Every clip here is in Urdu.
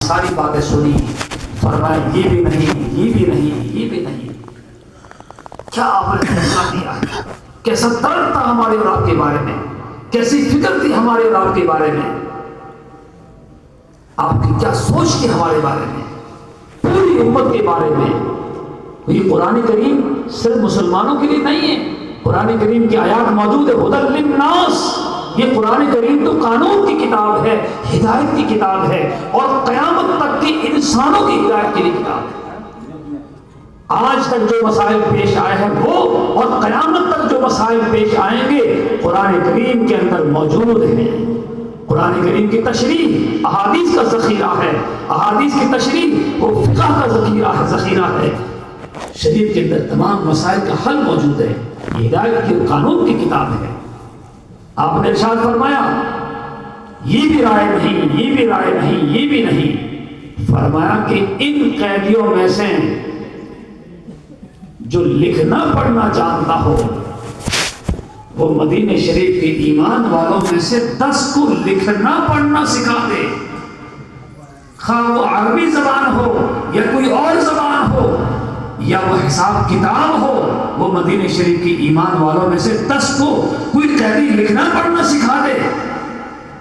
ساری باتیں سنی، فرمایا یہ بھی نہیں، یہ بھی نہیں، یہ بھی نہیں۔ کیا آپ نے فیصلہ دیا؟ کیسا درد تھا ہمارے اور آپ کے بارے میں، کیسی فکر تھی ہمارے اور آپ کے بارے میں، آپ کی کیا سوچ تھی ہمارے بارے میں، پوری امت کے بارے میں۔ یہ قرآن کریم صرف مسلمانوں کے لیے نہیں ہے، قرآن کریم کی آیات موجود ہے ھدی للناس۔ یہ قرآن کریم تو قانون کی کتاب ہے، ہدایت کی کتاب ہے، اور قیامت تک کی انسانوں کی ہدایت کے لیے کتاب ہے۔ آج تک جو مسائل پیش آئے ہیں وہ، اور قیامت تک جو مسائل پیش آئیں گے قرآن کریم کے اندر موجود ہیں۔ قرآن کریم کی تشریح احادیث کا ذخیرہ ہے، احادیث کی تشریح وہ فقہ کا ذخیرہ ہے۔ شریعت کے اندر تمام مسائل کا حل موجود ہے، یہ ہدایت کی قانون کی کتاب ہے۔ آپ نے ارشاد فرمایا یہ بھی رائے نہیں، یہ بھی رائے نہیں، یہ بھی نہیں۔ فرمایا کہ ان قیدیوں میں سے جو لکھنا پڑھنا جانتا ہو وہ مدینہ شریف کے ایمان والوں میں سے 10 کو لکھنا پڑھنا سکھا دے، خواہ وہ عربی زبان ہو یا کوئی اور زبان ہو یا وہ حساب کتاب ہو، وہ مدینہ شریف کی ایمان والوں میں سے 10 کو کوئی قیدی لکھنا پڑھنا سکھا دے،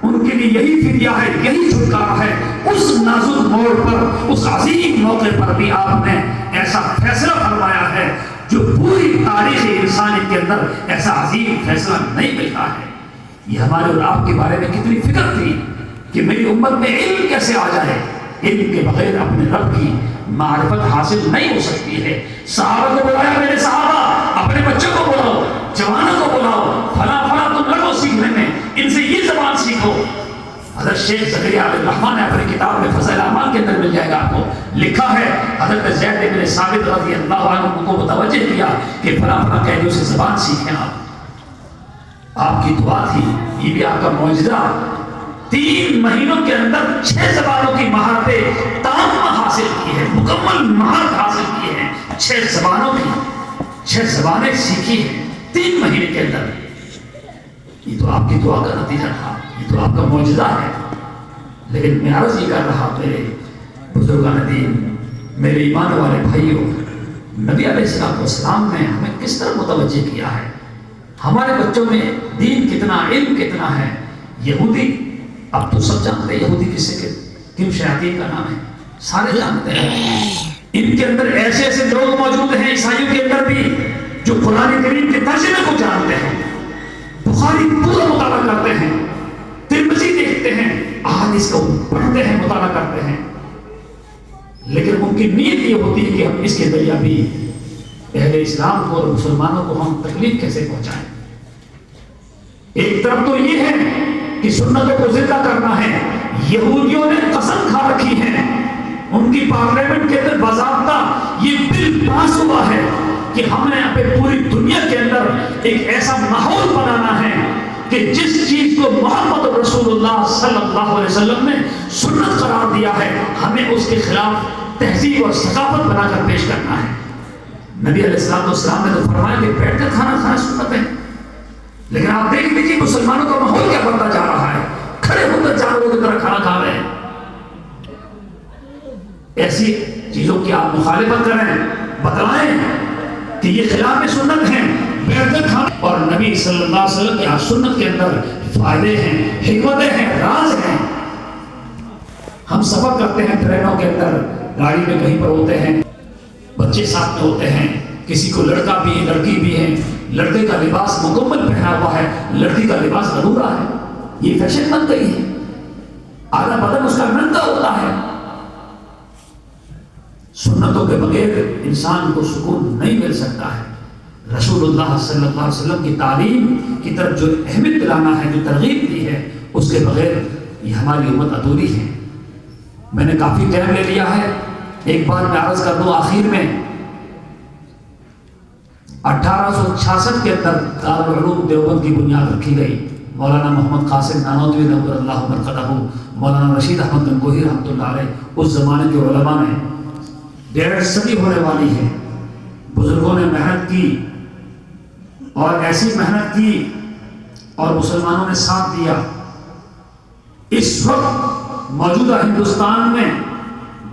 ان کے لیے یہی فدیہ ہے، یہی چھٹکارا ہے۔ اس نازک موڑ پر، اس عظیم موقع پر بھی آپ نے ایسا فیصلہ فرمایا ہے جو پوری تاریخ انسانیت کے اندر ایسا عظیم فیصلہ نہیں ملتا ہے۔ یہ ہمارے اور آپ کے بارے میں کتنی فکر تھی کہ میری امت میں علم کیسے آ جائے، علم کے بغیر اپنے رب کی معرفت حاصل نہیں ہو سکتی ہے۔ صحابہ کو بلایا، میرے صحابہ اپنے بچوں کو بلاؤ، جوانوں کو بلاؤ، فلاں فلاں تم لگو سیکھنے میں، ان سے یہ زبان سیکھو۔ حضرت شیخ زکریا علیہ الرحمن نے اپنی کتاب میں فضائل اعمال کے اندر مل جائے گا آپ کو، لکھا ہے حضرت زید بن ثابت رضی اللہ عنہ کو متوجہ کیا کہ فلاں فلاں قیدیوں سے زبان سیکھیں آپ کی دعا تھی، یہ بھی آپ کا معجزہ۔ 3 مہینوں کے اندر 6 زبانوں کی مہارتیں تامہ حاصل کی ہے، مکمل مہارت حاصل کی ہے، 6 زبانوں کی، 6 زبانیں سیکھی ہیں 3 مہینے کے اندر۔ یہ تو آپ کی دعا کا نتیجہ تھا، یہ تو آپ کا معجزہ ہے۔ لیکن میں عرض یہ کر رہا میرے بزرگان دین، میرے ایمان والے بھائیوں، نبی علیہ السلام نے ہمیں کس طرح متوجہ کیا ہے، ہمارے بچوں میں دین کتنا، علم کتنا ہے۔ یہودی، اب تو سب جانتے ہیں یہودی کسے کے کن شیاطین کا نام ہے، سارے جانتے ہیں۔ ان کے اندر ایسے ایسے لوگ موجود ہیں عیسائیوں کے اندر بھی جو قرآن کریم کے ترجمے کو جانتے ہیں، بخاری پورا مطالعہ کرتے ہیں، ترمذی دیکھتے ہیں، احادیث کو پڑھتے ہیں، مطالعہ کرتے ہیں، لیکن ان کی نیت یہ ہوتی ہے کہ ہم اس کے ذریعہ بھی اہل اسلام کو اور مسلمانوں کو ہم تکلیف کیسے پہنچائیں۔ ایک طرف تو یہ ہے کہ سنتوں کو زندہ کرنا ہے، یہودیوں نے قسم کھا رکھی ہے، ان کی پارلیمنٹ کے اندر باضابطہ یہ بل پاس ہوا ہے کہ ہم نے اپنے پوری دنیا کے اندر ایک ایسا ماحول بنانا ہے کہ جس چیز کو محمد رسول اللہ صلی اللہ علیہ وسلم نے سنت قرار دیا ہے، ہمیں اس کے خلاف تہذیب اور ثقافت بنا کر پیش کرنا ہے۔ نبی علیہ السلام نے تو فرمایا کہ بیٹھ کر کھانا کھانا سنت ہے، لیکن آپ دیکھ لیجیے مسلمانوں کا ماحول کیا بنتا جا رہا ہے، کھڑے ہو کر جانوروں کی طرح کھانا کھا رہے ہیں۔ ایسی چیزوں کی آپ مخالفت کریں، بتلائیں کہ یہ خلاف سنت ہیں، بیٹھ کر کھانا۔ اور نبی صلی اللہ علیہ وسلم کی سنت کے اندر فائدے ہیں، حکمتیں ہیں، راز ہیں۔ ہم سفر کرتے ہیں ٹرینوں کے اندر، گاڑی میں کہیں پر ہوتے ہیں، بچے ساتھ میں ہوتے ہیں، کسی کو لڑکا بھی ہے، لڑکی بھی ہے، لڑکے کا لباس مکمل پہنا ہوا ہے، لڑکی کا لباس ادھورا ہے، یہ فیشن بن گئی ہے، آدھا بدن اس کا ننگا ہوتا ہے۔ سنتوں کے بغیر انسان کو سکون نہیں مل سکتا ہے۔ رسول اللہ صلی اللہ علیہ وسلم کی تعلیم کی طرف جو اہمیت دلانا ہے، جو ترغیب دی ہے، اس کے بغیر یہ ہماری امت ادھوری ہے۔ میں نے کافی ٹائم لے لیا ہے، ایک بار میں عرض کر دوں آخر میں، 1866 کے اندر دارالعلوم دیوبند کی بنیاد رکھی گئی۔ مولانا محمد قاسم نانوتوی نور اللہ مرقدہ، مولانا رشید احمد گنگوہی رحمۃ اللہ علیہ، اس زمانے کے علماء نے 1.5 صدی ہونے والی ہے، بزرگوں نے محنت کی اور ایسی محنت کی اور مسلمانوں نے ساتھ دیا۔ اس وقت موجودہ ہندوستان میں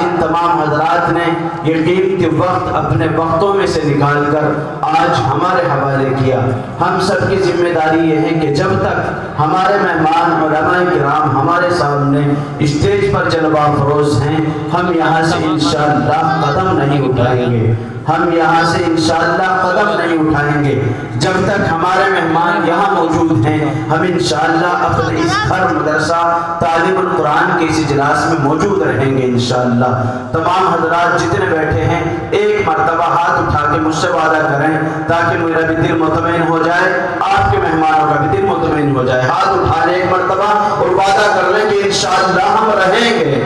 ان تمام حضرات نے یہ قیمتی وقت اپنے وقتوں میں سے نکال کر آج ہمارے حوالے کیا۔ ہم سب کی ذمہ داری یہ ہے کہ جب تک ہمارے مہمان علماء کرام ہمارے سامنے اسٹیج پر جلوہ افروز ہیں، ہم یہاں سے انشاءاللہ قدم نہیں اٹھائیں گے، ہم یہاں سے انشاءاللہ قدم نہیں اٹھائیں گے جب تک ہمارے مہمان یہاں موجود ہیں۔ ہم انشاءاللہ اپنے اس گھر مدرسہ تعلیم القرآن کے اس اجلاس میں موجود رہیں گے انشاءاللہ۔ تمام حضرات جتنے بیٹھے ہیں ایک مرتبہ ہاتھ اٹھا کے مجھ سے وعدہ کریں تاکہ میرا بھی دل مطمئن ہو جائے، آپ کے مہمانوں کا بھی دل مطمئن ہو جائے۔ ہاتھ اٹھا لیں ایک مرتبہ اور وعدہ کر لیں کہ انشاءاللہ ہم رہیں گے،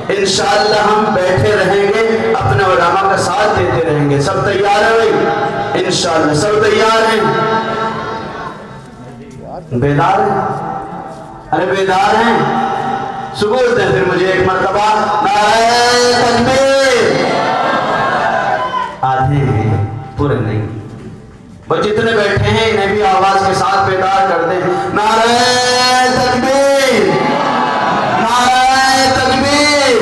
انشاءاللہ ہم بیٹھے رہیں گے، اپنے علماء کا ساتھ دیتے رہیں گے۔ سب تیار ہیں بھائی؟ انشاءاللہ سب تیار ہیں؟ بیدار ہیں؟ ارے بیدار ہیں؟ ثبوت دیں پھر مجھے ایک مرتبہ نعرہ تکبیر۔ آدھے ہیں، پورے نہیں۔ وہ جتنے بیٹھے ہیں انہیں بھی آواز کے ساتھ بیدار کر دیں۔ نعرہ تکبیر، نعرہ تکبیر۔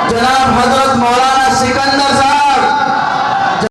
جناب حضرت مولانا سکندر صاحب